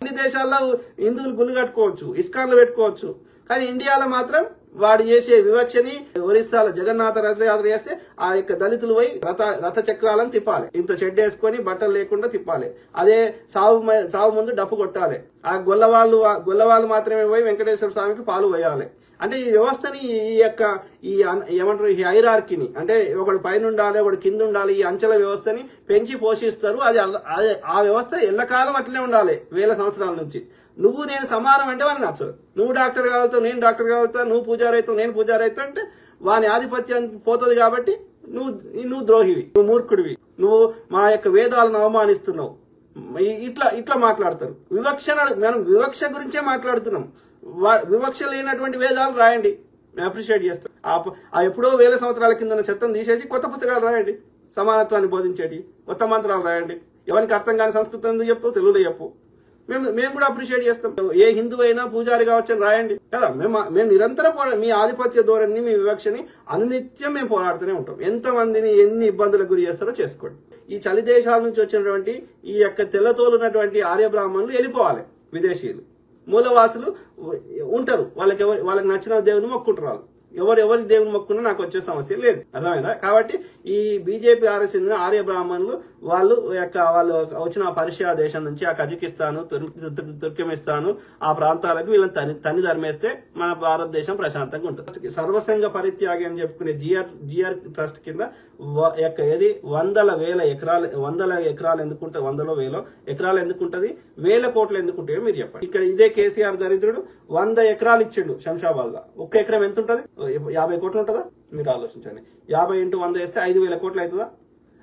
అన్ని దేశాల్లో హిందువులు గుళ్ళు కట్టుకోవచ్చు, ఇస్కాన్లు పెట్టుకోవచ్చు, కానీ ఇండియాలో మాత్రం వాడు చేసే వివక్షని ఒరిస్సాలో జగన్నాథ రథయాత్ర చేస్తే ఆ యొక్క దళితులు పోయి రథ చక్రాలను తిప్పాలి, ఇంత చెడ్డ వేసుకొని బట్టలు లేకుండా తిప్పాలి. అదే సావు ముందు డప్పు కొట్టాలి. ఆ గొల్లవాళ్ళు మాత్రమే పోయి వెంకటేశ్వర స్వామికి పాలు పోయాలి. అంటే ఈ వ్యవస్థని ఈ యొక్క ఏమంటారు ఈ హైరార్కీని, అంటే ఒకడు పైన ఉండాలి ఒకడు కింద ఉండాలి, ఈ అంచెల వ్యవస్థని పెంచి పోషిస్తారు. అది ఆ వ్యవస్థ ఎల్లకాలం అట్లనే ఉండాలి. 1000 సంవత్సరాల నుంచి నువ్వు నేను సమానం అంటే వానికి నచ్చదు. నువ్వు డాక్టర్ కావుతావు, నేను డాక్టర్ కావుతా, నువ్వు పూజారి అవుతావు, నేను పూజారి అవుతా అంటే వాని ఆధిపత్యం పోతుంది. కాబట్టి నువ్వు ద్రోహివి, నువ్వు మూర్ఖుడివి, నువ్వు మా యొక్క వేదాలను అవమానిస్తున్నావు. ఇట్లా మాట్లాడతారు. మనం వివక్ష గురించే మాట్లాడుతున్నాం. వివక్ష లేనటువంటి వేదాలు రాయండి, మేము అప్రిషియేట్ చేస్తాం. ఎప్పుడో 1000 సంవత్సరాల కింద చెత్తను తీసేసి కొత్త పుస్తకాలు రాయండి, సమానత్వాన్ని బోధించేటి కొత్త మంత్రాలు రాయండి. ఎవరికి అర్థం కాని సంస్కృతం ఎందుకు చెప్పు, తెలుగులో చెప్పు. మేము కూడా అప్రిషియేట్ చేస్తాం. ఏ హిందూ అయినా పూజారి కావచ్చని రాయండి కదా. మేము నిరంతరం మీ ఆధిపత్య ధోరణిని, మీ వివక్షని అనిత్యం మేము పోరాడుతూనే ఉంటాం. ఎంతమందిని ఎన్ని ఇబ్బందులకు గురి చేస్తారో చేసుకోండి. ఈ చలి దేశాల నుంచి వచ్చినటువంటి ఈ యొక్క తెల్లతోలు ఉన్నటువంటి ఆర్య బ్రాహ్మణులు వెళ్ళిపోవాలి. విదేశీయులు మూలవాసులు ఉంటారు, వాళ్ళకి నచ్చిన దేవుని మొక్కుంటారు. ఎవరికి దేవుని మొక్కున్నా నాకు వచ్చే సమస్య లేదు. అర్థమైందా? కాబట్టి ఈ బీజేపీ చెందిన ఆర్య బ్రాహ్మణులు వాళ్ళు వచ్చిన పర్షియా దేశం నుంచి, ఆ కజకిస్తాను, తుర్కమిస్తాను ఆ ప్రాంతాలకు వీళ్ళని తన్ని ధర్మేస్తే మన భారతదేశం ప్రశాంతంగా ఉంటుంది. సర్వసంగ పరిత్యాగి అని చెప్పుకునే జిఆర్ ట్రస్ట్ కింద 100 ఎకరాలు ఎందుకుంటుంది, 100 ఎకరాలు ఎందుకుంటది, 1000 కోట్లు ఎందుకుంటాయో మీరు చెప్పండి. ఇక్కడ ఇదే కేసీఆర్ దరిద్రుడు 100 ఎకరాలు ఇచ్చిండు శంషాబాద్ లో. ఒక్క ఎకరం ఎంత ఉంటది? 50 కోట్లు ఉంటుందా? మీరు ఆలోచించండి. 50 × 100 వేస్తే 5000 కోట్లు అవుతుందా?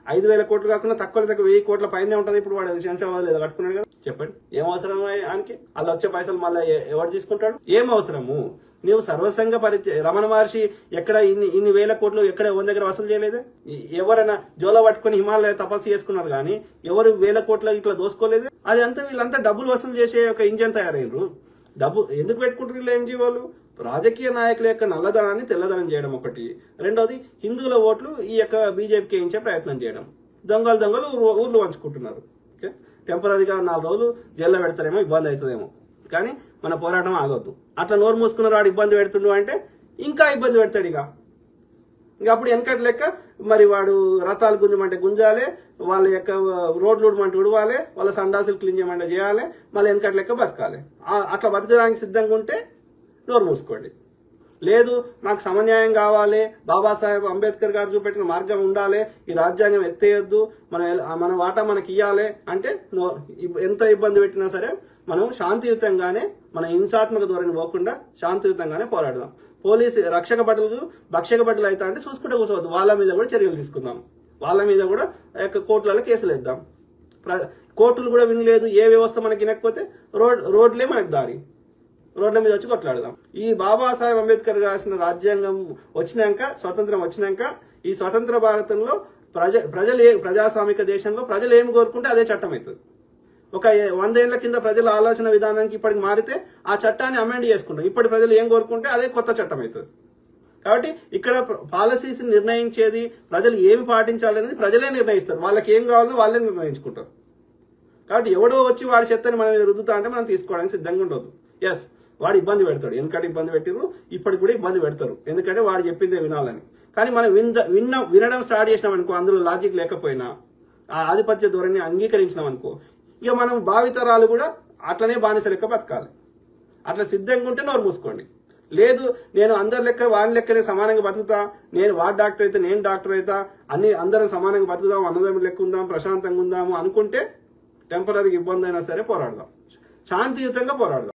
5000 కోట్లు కాకుండా తక్కువ 1000 కోట్ల పైనే ఉంటది. ఇప్పుడు వాడు శంషాబాద్ ఏదో కట్టుకున్నాడు కదా, చెప్పండి ఏం అవసరం ఆయనకి? అలా వచ్చే పైసలు మళ్ళీ ఎవరు తీసుకుంటాడు? ఏం అవసరము? నువ్వు సర్వసంగ రమణ మహర్షి ఎక్కడ ఇన్ని 1000 కోట్లు ఎక్కడ ఎవరి దగ్గర వసూలు చేయలేదే? ఎవరైనా జోలో పట్టుకుని హిమాలయ తపస్సు చేసుకున్నారు కానీ ఎవరు 1000 కోట్ల ఇట్లా దోసుకోలేదే? అది అంతా వీళ్ళంతా డబ్బులు వసూలు చేసే ఒక ఇంజన్ తయారైనరు. డబ్బు ఎందుకు పెట్టుకుంటారు వీళ్ళు ఎన్జీఓలు? రాజకీయ నాయకుల యొక్క నల్లధనాన్ని తెల్లధనం చేయడం ఒకటి. రెండోది హిందువుల ఓట్లు ఈ యొక్క బీజేపీకి వేయించే ప్రయత్నం చేయడం. దొంగలు ఊర్లు పంచుకుంటున్నారు. ఓకే, టెంపరీగా 4 రోజులు జైల్లో పెడతారేమో, ఇబ్బంది అవుతుందేమో, కానీ మన పోరాటం ఆగొద్దు. అట్లా నోరు మూసుకున్న వాడు ఇబ్బంది పెడుతుండు అంటే ఇంకా ఇబ్బంది పెడతాడు. ఇంకా అప్పుడు వెనకటి లెక్క మరి వాడు రథాలు గుంజమంటే గుంజాలి, వాళ్ళ యొక్క రోడ్లు ఉడమంటే ఉడవాలి, వాళ్ళ సండాసులు క్లీన్ చేయమంటే చేయాలి, మళ్ళీ వెనకటి లెక్క బతకాలి. అట్లా బతకడానికి సిద్ధంగా ఉంటే నోరు మూసుకోండి. లేదు నాకు సమన్యాయం కావాలి, బాబాసాహెబ్ అంబేద్కర్ గారు చూపెట్టిన మార్గం ఉండాలి, ఈ రాజ్యాంగం ఎత్తేయద్దు, మన వాటా మనకి ఇవ్వాలి అంటే ఎంత ఇబ్బంది పెట్టినా సరే మనం శాంతియుతంగానే, మన హింసాత్మక ధోరణి పోకుండా శాంతియుతంగానే పోరాడదాం. పోలీసు రక్షక భటులు భక్షక భటులు అయితే అంటే చూసుకుంటే కూర్చోవద్దు, వాళ్ళ మీద కూడా చర్యలు తీసుకుందాం, వాళ్ళ మీద కూడా కోర్టులలో కేసులు వేద్దాం. కోర్టులు కూడా వినలేదు, ఏ వ్యవస్థ మనకి వినకపోతే రోడ్లే మనకు దారి, రోడ్ల మీద వచ్చి కొట్లాడదాం. ఈ బాబాసాహెబ్ అంబేద్కర్ రాసిన రాజ్యాంగం వచ్చినాక, స్వతంత్రం వచ్చినాక, ఈ స్వతంత్ర భారతంలో ప్రజాస్వామిక దేశంలో ప్రజలు ఏమి కోరుకుంటే అదే చట్టం అవుతుంది. ఒక 100 ఏళ్ల కింద ప్రజల ఆలోచన విధానానికి ఇప్పటికి మారితే ఆ చట్టాన్ని అమెండ్ చేసుకుంటాం. ఇప్పటి ప్రజలు ఏం కోరుకుంటే అదే కొత్త చట్టం అవుతుంది. కాబట్టి ఇక్కడ పాలసీస్ నిర్ణయించేది, ప్రజలు ఏమి పాటించాలనేది ప్రజలే నిర్ణయిస్తారు. వాళ్ళకి ఏం కావాలో వాళ్ళే నిర్ణయించుకుంటారు. కాబట్టి ఎవడో వచ్చి వాడి చెత్తని మనం రుద్దుతా అంటే మనం తీసుకోవడానికి సిద్ధంగా ఉండదు. ఎస్, వాడు ఇబ్బంది పెడతాడు, ఎందుకంటే ఇబ్బంది పెట్టిరు, ఇప్పటికి కూడా ఇబ్బంది పెడతారు, ఎందుకంటే వాడు చెప్పిందే వినాలని. కానీ మనం వినడం స్టార్ట్ చేసినాం అనుకో, అందులో లాజిక్ లేకపోయినా ఆ ఆధిపత్య ధోరణిని అంగీకరించినాం అనుకో, ఇక మనం భావితరాలు కూడా అట్లనే బానిస లెక్క బతకాలి. అట్లా సిద్ధంగా ఉంటే నోరు మూసుకోండి. లేదు నేను అందరి లెక్క వాడి లెక్కనే సమానంగా బతుకుతా, నేను వాడు డాక్టర్ అయితే నేను డాక్టర్ అవుతా, అందరం సమానంగా బతుకుదాం, అన్నదమ్ముల లెక్క ఉందాం, ప్రశాంతంగా ఉందాము అనుకుంటే టెంపరీగా ఇబ్బంది అయినా సరే పోరాడదాం, శాంతియుతంగా పోరాడదాం.